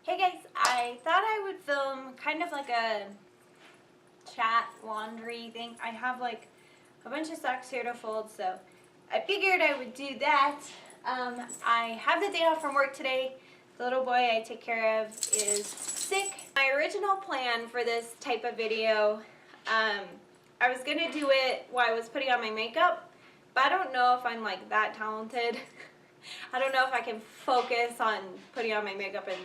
Hey guys, I thought I would film kind of like a chat laundry thing. I have like a bunch of socks here to fold, so I figured I would do that. I have the day off from work today. The little boy I take care of is sick. My original plan for this type of video, I was going to do it while I was putting on my makeup, but I don't know if I'm like that talented. I don't know if I can focus on putting on my makeup and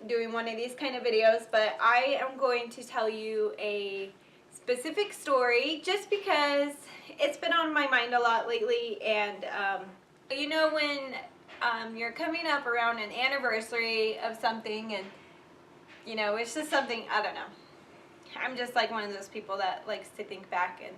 doing one of these kind of videos, but I am going to tell you a specific story just because it's been on my mind a lot lately. And you know, when you're coming up around an anniversary of something, and you know, it's just something, I don't know, I'm just like one of those people that likes to think back. And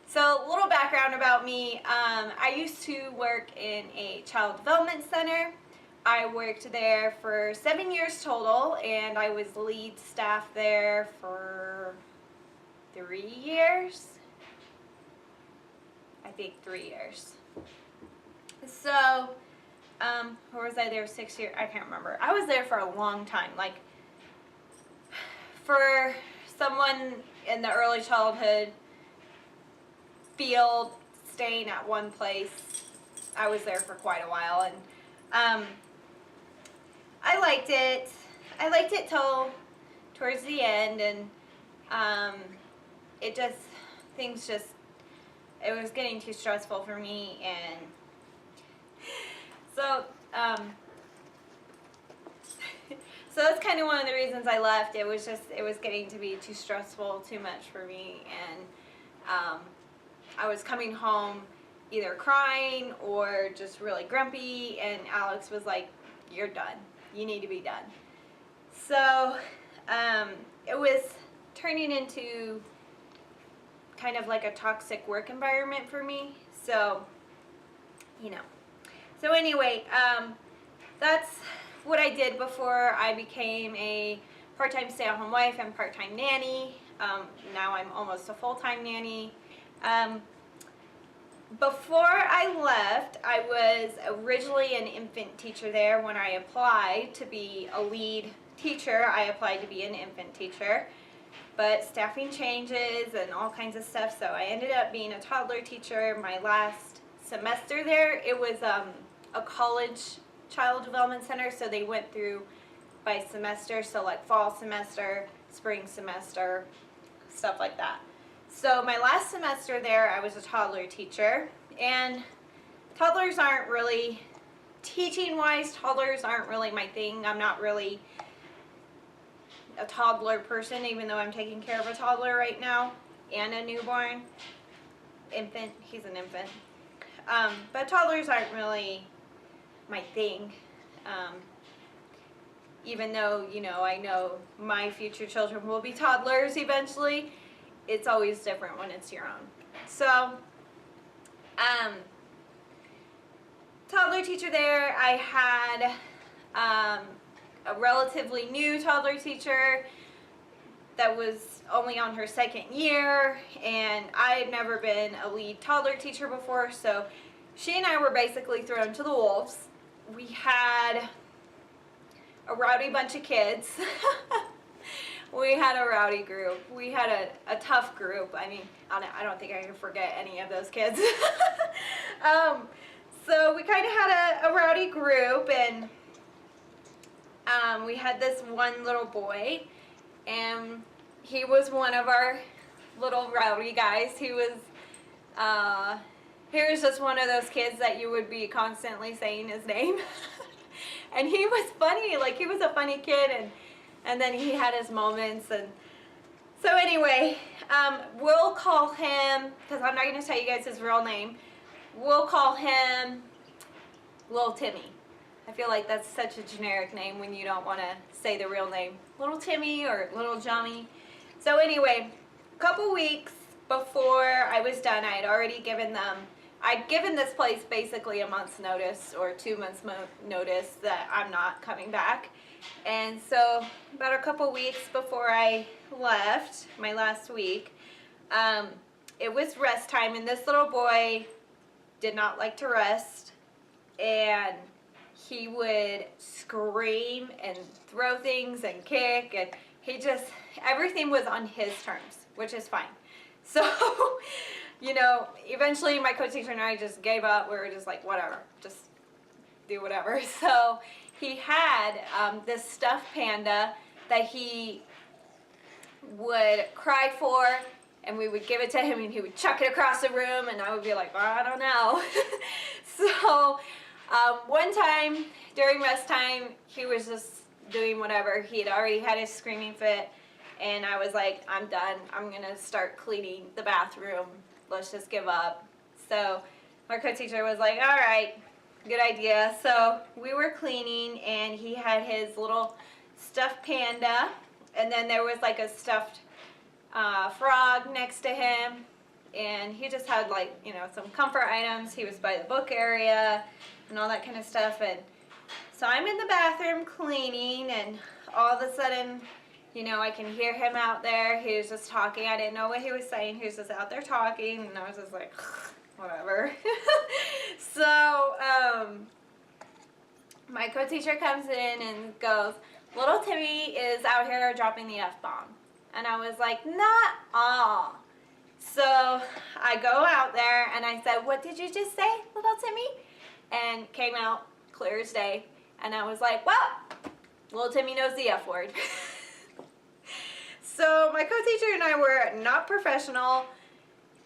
so, a little background about me. I used to work in a child development center. I worked there for 7 years total, and I was lead staff there for 3 years. I think 3 years. So, or was I there 6 years? I can't remember. I was there for a long time. Like, for someone in the early childhood field, staying at one place, I was there for quite a while, and I liked it. I liked it till towards the end, and it was getting too stressful for me, and so so that's kind of one of the reasons I left. It was getting to be too stressful, too much for me, and I was coming home either crying or just really grumpy, and Alex was like, "You're done. You need to be done." So it was turning into kind of like a toxic work environment for me. So, you know. So anyway, that's what I did before I became a part-time stay-at-home wife and part-time nanny. Now I'm almost a full-time nanny. Before I left, I was originally an infant teacher there. When I applied to be a lead teacher, I applied to be an infant teacher. But staffing changes and all kinds of stuff, so I ended up being a toddler teacher my last semester there. It was a college child development center, so they went through by semester, so like fall semester, spring semester, stuff like that. So my last semester there, I was a toddler teacher, and toddlers aren't really, teaching-wise, toddlers aren't really my thing. I'm not really a toddler person, even though I'm taking care of a toddler right now and a newborn. Infant, he's an infant. But toddlers aren't really my thing. Even though, you know, I know my future children will be toddlers eventually, it's always different when it's your own. So, toddler teacher there. I had a relatively new toddler teacher that was only on her second year, and I had never been a lead toddler teacher before, so she and I were basically thrown to the wolves. We had a rowdy bunch of kids. We had a rowdy group. We had a tough group. I mean, I don't think I can forget any of those kids. So we kind of had a rowdy group, and we had this one little boy, and he was one of our little rowdy guys. He was just one of those kids that you would be constantly saying his name. And he was funny, like he was a funny kid, and then he had his moments. And so anyway, we'll call him, because I'm not going to tell you guys his real name, we'll call him Little Timmy. I feel like that's such a generic name when you don't want to say the real name. Little Timmy or Little Johnny. So anyway, a couple weeks before I was done, I had already given them, I'd given this place basically a month's notice or 2 months notice that I'm not coming back. And so about a couple weeks before I left, my last week, it was rest time, and this little boy did not like to rest, and he would scream and throw things and kick, and everything was on his terms, which is fine. So, you know, eventually my co-teacher and I just gave up. We were just like, whatever, just do whatever. So he had this stuffed panda that he would cry for, and we would give it to him, and he would chuck it across the room, and I would be like, well, I don't know. So one time during rest time, he was just doing whatever. He had already had his screaming fit, and I was like, I'm done. I'm going to start cleaning the bathroom. Let's just give up. So my co-teacher was like, all right, good idea. So we were cleaning, and he had his little stuffed panda, and then there was like a stuffed frog next to him, and he just had, like, you know, some comfort items. He was by the book area and all that kind of stuff. And so I'm in the bathroom cleaning, and all of a sudden, you know, I can hear him out there. He was just talking. I didn't know what he was saying. He was just out there talking, and I was just like, whatever. So my co-teacher comes in and goes, little Timmy is out here dropping the F-bomb. And I was like, nah. So I go out there, and I said, what did you just say, little Timmy? And came out clear as day. And I was like, well, little Timmy knows the F word. So my co-teacher and I were not professional.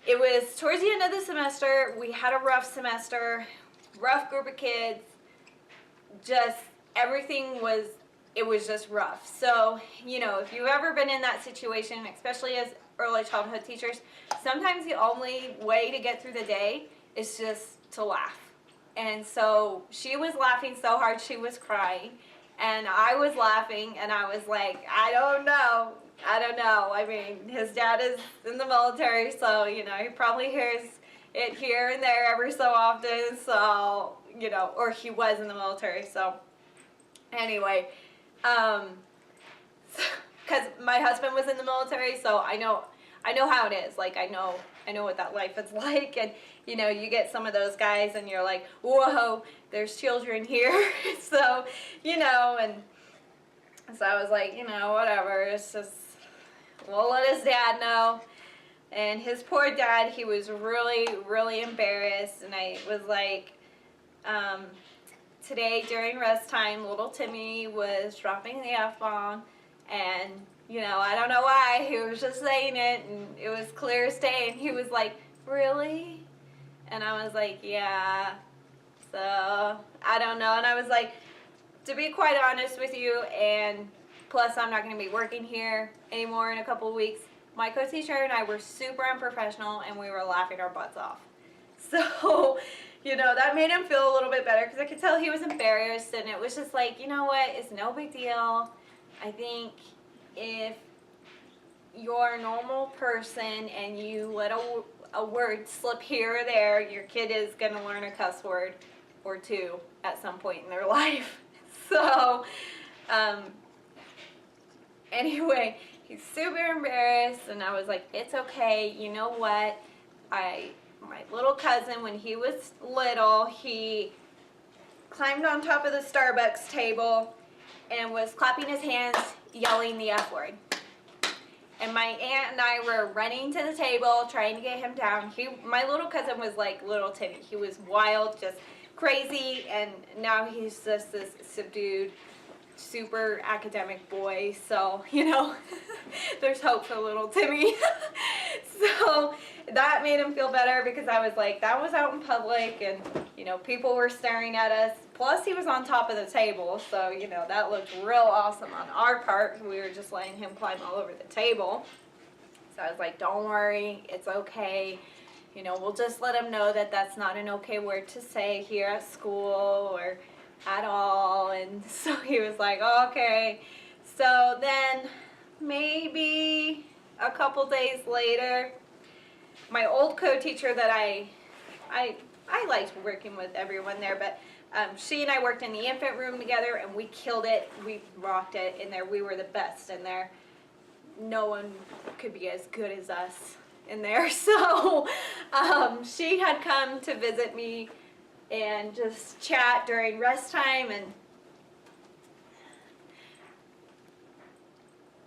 It was towards the end of the semester. We had a rough semester, rough group of kids. Just everything was, it was just rough. So, you know, if you've ever been in that situation, especially as early childhood teachers, sometimes the only way to get through the day is just to laugh. And so she was laughing so hard she was crying, and I was laughing, and I was like, I don't know. I mean, his dad is in the military, so, you know, he probably hears it here and there every so often, so, you know, or he was in the military, so anyway, because my husband was in the military, so I know how it is. Like, I know what that life is like. And, you know, you get some of those guys, and you're like, whoa, there's children here. So, you know, and so I was like, you know, whatever. It's just, we'll let his dad know. And his poor dad, he was really, really embarrassed. And I was like, today during rest time, little Timmy was dropping the F-bomb, and, you know, I don't know why, he was just saying it, and it was clear as day, and he was like, really? And I was like, yeah. So I don't know. And I was like, to be quite honest with you, and plus I'm not going to be working here anymore in a couple of weeks, my co-teacher and I were super unprofessional, and we were laughing our butts off. So, you know, that made him feel a little bit better, because I could tell he was embarrassed, and it was just like, you know what, it's no big deal. I think if you're a normal person and you let a word slip here or there, your kid is going to learn a cuss word or two at some point in their life. So, anyway, he's super embarrassed, and I was like, it's okay. You know what? My little cousin, when he was little, he climbed on top of the Starbucks table and was clapping his hands, yelling the F word. And my aunt and I were running to the table, trying to get him down. My little cousin was like little Timmy. He was wild, just crazy, and now he's just this subdued, super academic boy. So, you know, there's hope for little Timmy. So that made him feel better, because I was like, that was out in public, and, you know, people were staring at us. Plus, he was on top of the table, so, you know, that looked real awesome on our part. We were just letting him climb all over the table. So I was like, don't worry, it's okay. You know, we'll just let him know that that's not an okay word to say here at school or at all. And so he was like, oh, okay. So then maybe a couple days later, my old co-teacher that I liked working with everyone there, but she and I worked in the infant room together, and we killed it. We rocked it in there. We were the best in there. No one could be as good as us in there. So she had come to visit me and just chat during rest time, and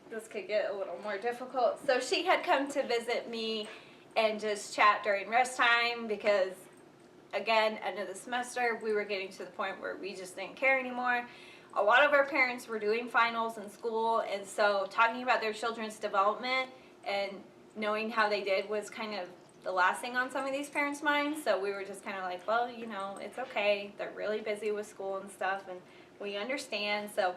this could get a little more difficult. So she had come to visit me and just chat during rest time because, again, end of the semester, we were getting to the point where we just didn't care anymore. A lot of our parents were doing finals in school, and so talking about their children's development and knowing how they did was kind of the last thing on some of these parents' minds. So we were just kind of like, well, you know, it's okay. They're really busy with school and stuff, and we understand. So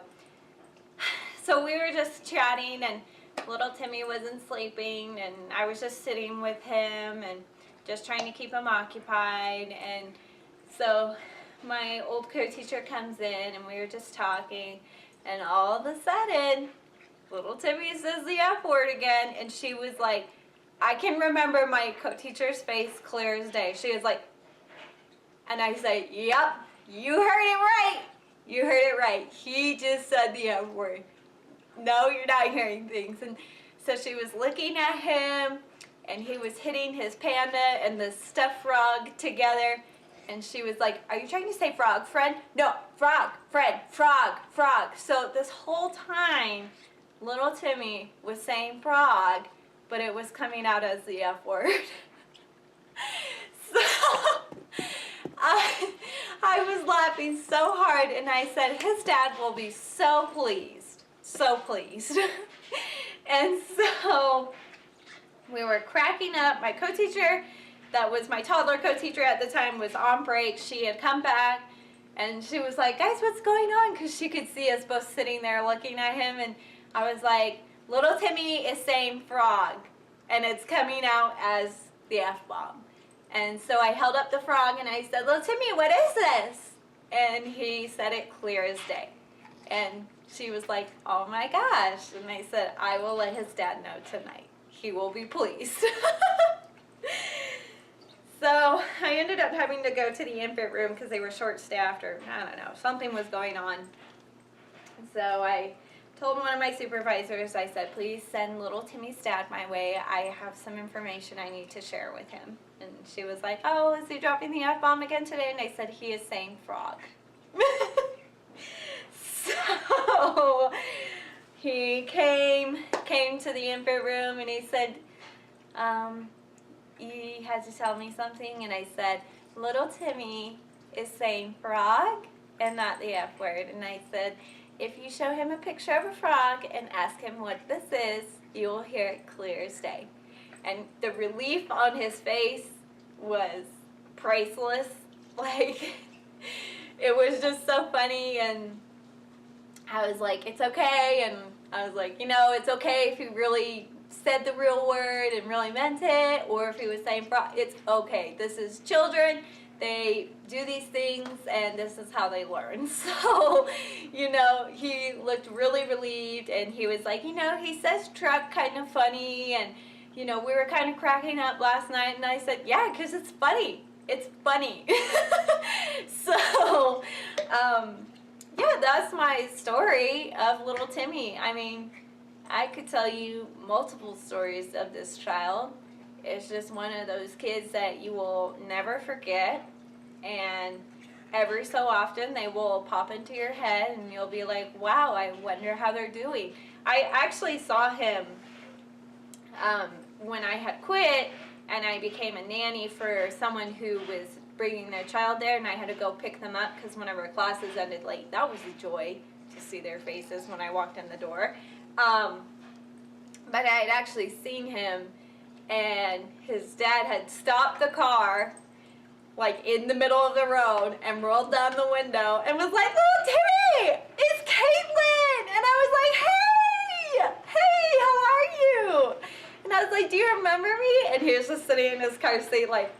we were just chatting, and little Timmy wasn't sleeping, and I was just sitting with him and just trying to keep him occupied. And so my old co-teacher comes in, and we were just talking, and all of a sudden, little Timmy says the F word again, and she was like, I can remember my co-teacher's face clear as day. She was like, and I said, yep, you heard it right. You heard it right. He just said the F word. No, you're not hearing things. And so she was looking at him, and he was hitting his panda and the stuffed frog together. And she was like, are you trying to say frog, friend? No, frog, friend, frog, frog. So this whole time, little Timmy was saying frog, but it was coming out as the F word. So I was laughing so hard, and I said, his dad will be so pleased, so pleased. And so we were cracking up. My co-teacher, that was my toddler co-teacher at the time, was on break. She had come back, and she was like, guys, what's going on? Because she could see us both sitting there looking at him, and I was like, little Timmy is saying frog, and it's coming out as the F-bomb. And so I held up the frog, and I said, little Timmy, what is this? And he said it clear as day. And she was like, oh my gosh. And I said, I will let his dad know tonight. He will be pleased. So I ended up having to go to the infant room because they were short-staffed, or I don't know, something was going on. So I told one of my supervisors, I said, please send little Timmy's dad my way. I have some information I need to share with him. And she was like, oh, is he dropping the F-bomb again today? And I said, he is saying frog. So he came to the infant room, and he said, he had to tell me something, and I said, little Timmy is saying frog and not the F word. And I said, if you show him a picture of a frog and ask him what this is, you will hear it clear as day. And the relief on his face was priceless. Like, it was just so funny, and I was like, it's okay. And I was like, you know, it's okay if he really said the real word and really meant it, or if he was saying frog. It's okay. This is children. They do these things, and this is how they learn. So, you know, he looked really relieved, and he was like, you know, he says truck kind of funny, and, you know, we were kind of cracking up last night, and I said, yeah, because it's funny. It's funny. So, yeah, that's my story of little Timmy. I mean, I could tell you multiple stories of this child. It's just one of those kids that you will never forget, and every so often they will pop into your head, and you'll be like, wow, I wonder how they're doing. I actually saw him when I had quit, and I became a nanny for someone who was bringing their child there, and I had to go pick them up because one of our classes ended late. That was a joy to see their faces when I walked in the door. But I had actually seen him, and his dad had stopped the car, like in the middle of the road, and rolled down the window and was like, little Timmy, it's Caitlin! And I was like, hey, how are you? And I was like, do you remember me? And he was just sitting in his car seat like,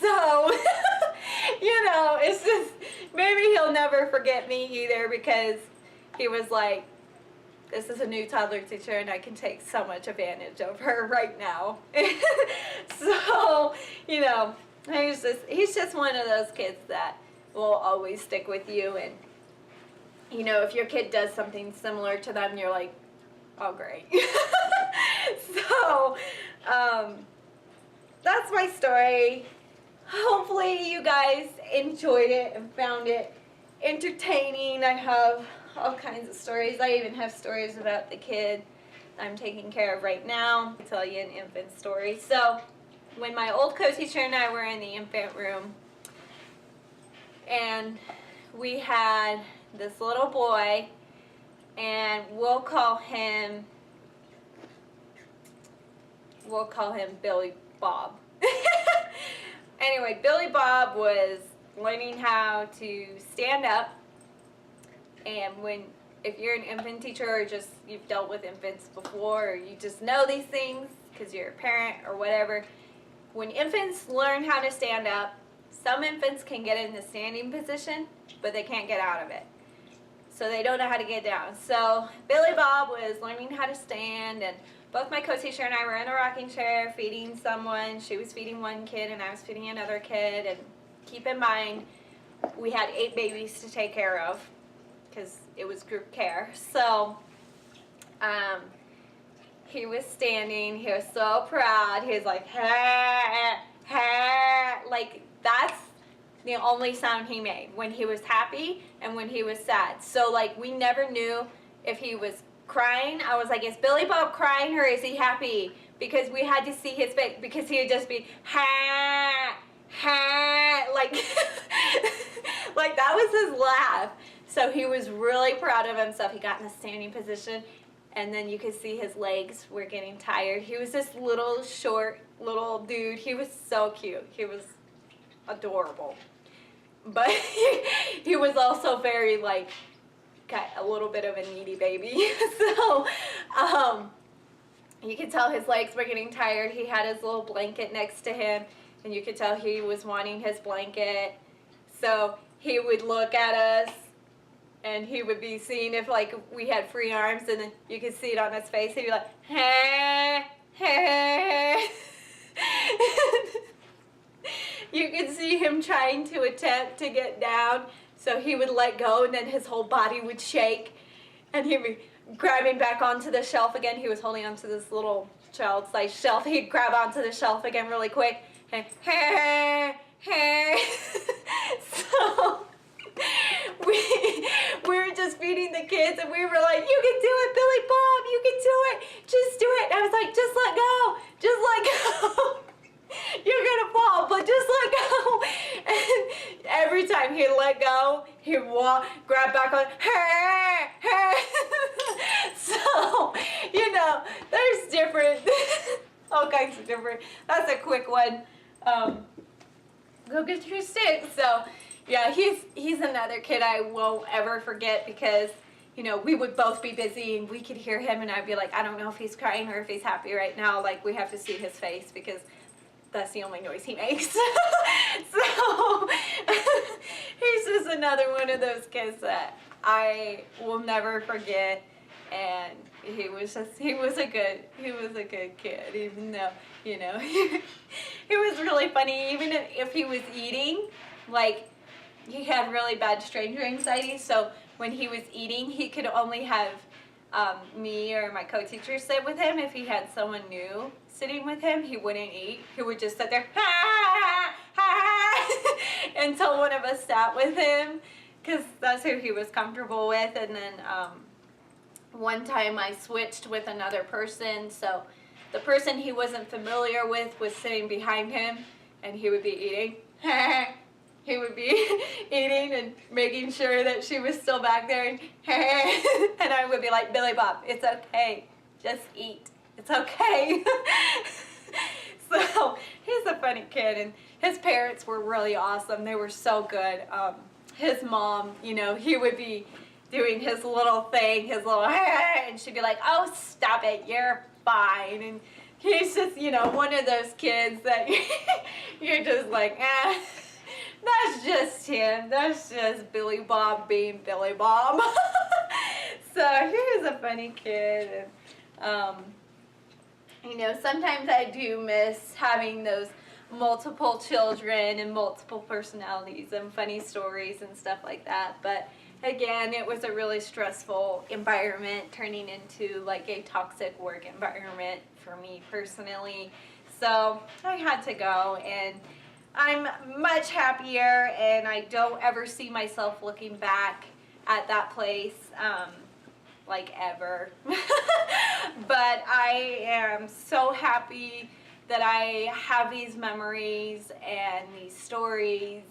so, you know, it's just, maybe he'll never forget me either, because he was like, this is a new toddler teacher, and I can take so much advantage of her right now. So, you know, he's just one of those kids that will always stick with you. And, you know, if your kid does something similar to them, you're like, oh, great. So, that's my story. hopefully you guys enjoyed it and found it entertaining. I have all kinds of stories. I even have stories about the kid I'm taking care of right now. I'll tell you an infant story. So when my old co-teacher and I were in the infant room, and we had this little boy, and we'll call him Billy Bob. Anyway, Billy Bob was learning how to stand up, and if you're an infant teacher or just you've dealt with infants before, or you just know these things because you're a parent or whatever, when infants learn how to stand up, some infants can get in the standing position, but they can't get out of it. So they don't know how to get down. So Billy Bob was learning how to stand, and both my co-teacher and I were in a rocking chair feeding someone. She was feeding one kid and I was feeding another kid. And keep in mind, we had 8 babies to take care of because it was group care. So he was standing. He was so proud. He was like, ha, ha. Like, that's the only sound he made when he was happy and when he was sad. So, like, we never knew if he was crying. I was like, is Billy Bob crying or is he happy? Because we had to see his face, because he would just be, ha, ha, like, like that was his laugh. So he was really proud of himself. He got in a standing position, and then you could see his legs were getting tired. He was this little short little dude. He was so cute. He was adorable. But he was also very, like, got a little bit of a needy baby. So you could tell his legs were getting tired. He had his little blanket next to him, and you could tell he was wanting his blanket. So he would look at us, and he would be seeing if, like, we had free arms, and then you could see it on his face. He'd be like, hey, hey. You could see him trying to attempt to get down. So he would let go, and then his whole body would shake, and he'd be grabbing back onto the shelf again. He was holding onto this little child-sized shelf. He'd grab onto the shelf again really quick, and hey, hey. So we were just feeding the kids, and we were like, you can do it, Billy Bob, you can do it, just do it. And I was like, just let go, just let go. You're gonna fall, but just let go. And every time he'd let go, he'd walk, grab back on, hey, hey. So, you know, there's different, all kinds of different, that's a quick one. Go get your stick. So, yeah, he's another kid I won't ever forget, because, you know, we would both be busy and we could hear him, and I'd be like, I don't know if he's crying or if he's happy right now. Like, we have to see his face, because that's the only noise he makes. So he's just another one of those kids that I will never forget. And he was a good kid, even though, you know, he was really funny. Even if he was eating, like, he had really bad stranger anxiety. So when he was eating, he could only have me or my co-teacher sit with him. If he had someone new sitting with him, he wouldn't eat. He would just sit there, ha, ha, until one of us sat with him, because that's who he was comfortable with. And then one time I switched with another person, so the person he wasn't familiar with was sitting behind him, and he would be eating. He would be eating and making sure that she was still back there, and I would be like, Billy Bob, it's okay, just eat, it's okay. So he's a funny kid, and his parents were really awesome. They were so good. His mom, you know, he would be doing his little thing, his little, and she'd be like, oh, stop it, you're fine. And he's just, you know, one of those kids that you're just like, that's just him. That's just Billy Bob being Billy Bob. So he was a funny kid. And, you know, sometimes I do miss having those multiple children and multiple personalities and funny stories and stuff like that. But again, it was a really stressful environment, turning into like a toxic work environment for me personally. So I had to go, and I'm much happier, and I don't ever see myself looking back at that place, like ever. But I am so happy that I have these memories and these stories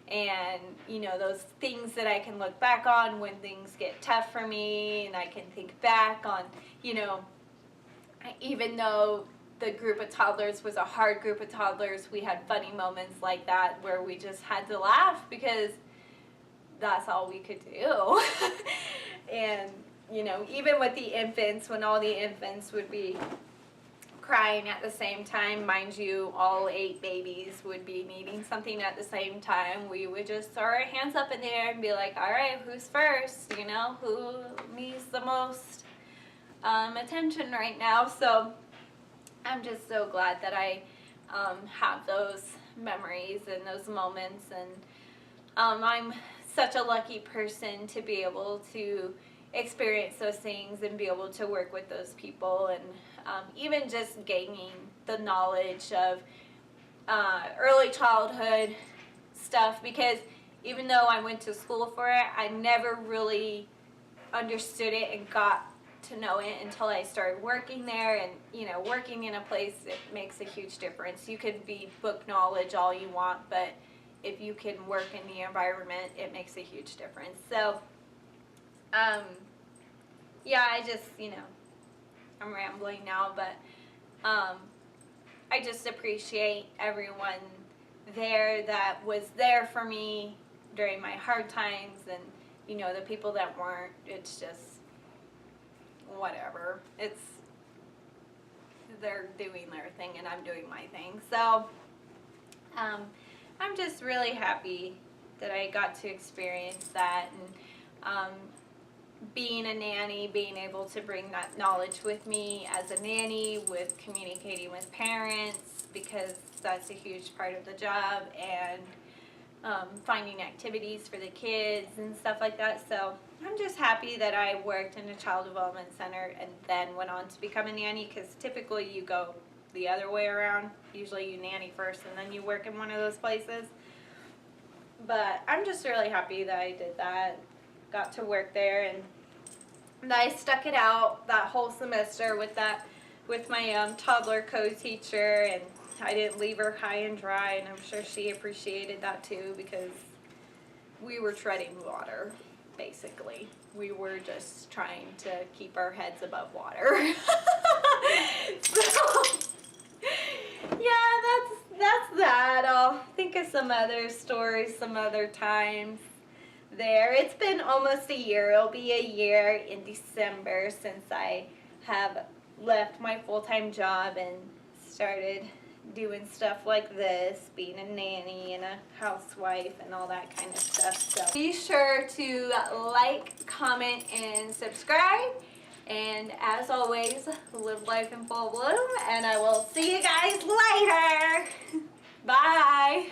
and, you know, those things that I can look back on when things get tough for me, and I can think back on, you know, even though the group of toddlers was a hard group of toddlers, we had funny moments like that where we just had to laugh because that's all we could do. And, you know, even with the infants, when all the infants would be crying at the same time, mind you, all 8 babies would be needing something at the same time, we would just throw our hands up in the air and be like, all right, who's first? You know, who needs the most attention right now? So I'm just so glad that I have those memories and those moments, and I'm such a lucky person to be able to experience those things and be able to work with those people, and even just gaining the knowledge of early childhood stuff, because even though I went to school for it, I never really understood it and got to know it until I started working there. And, you know, working in a place, it makes a huge difference. You could be book knowledge all you want, but if you can work in the environment, it makes a huge difference. So, yeah, I just, you know, I'm rambling now, but I just appreciate everyone there that was there for me during my hard times, and, you know, the people that weren't, it's just whatever. They're doing their thing and I'm doing my thing. So I'm just really happy that I got to experience that, and being a nanny, being able to bring that knowledge with me as a nanny, with communicating with parents, because that's a huge part of the job, and finding activities for the kids and stuff like that. So I'm just happy that I worked in a child development center and then went on to become a nanny, because typically you go the other way around. Usually you nanny first and then you work in one of those places. But I'm just really happy that I did that, got to work there, and I stuck it out that whole semester with my toddler co-teacher, and I didn't leave her high and dry, and I'm sure she appreciated that too, because we were treading water, basically. We were just trying to keep our heads above water. So, yeah, that's that. I'll think of some other stories some other times there. It's been almost a year. It'll be a year in December since I have left my full-time job and started doing stuff like this, being a nanny and a housewife and all that kind of stuff. So be sure to like, comment, and subscribe. And as always, live life in full bloom, and I will see you guys later. Bye.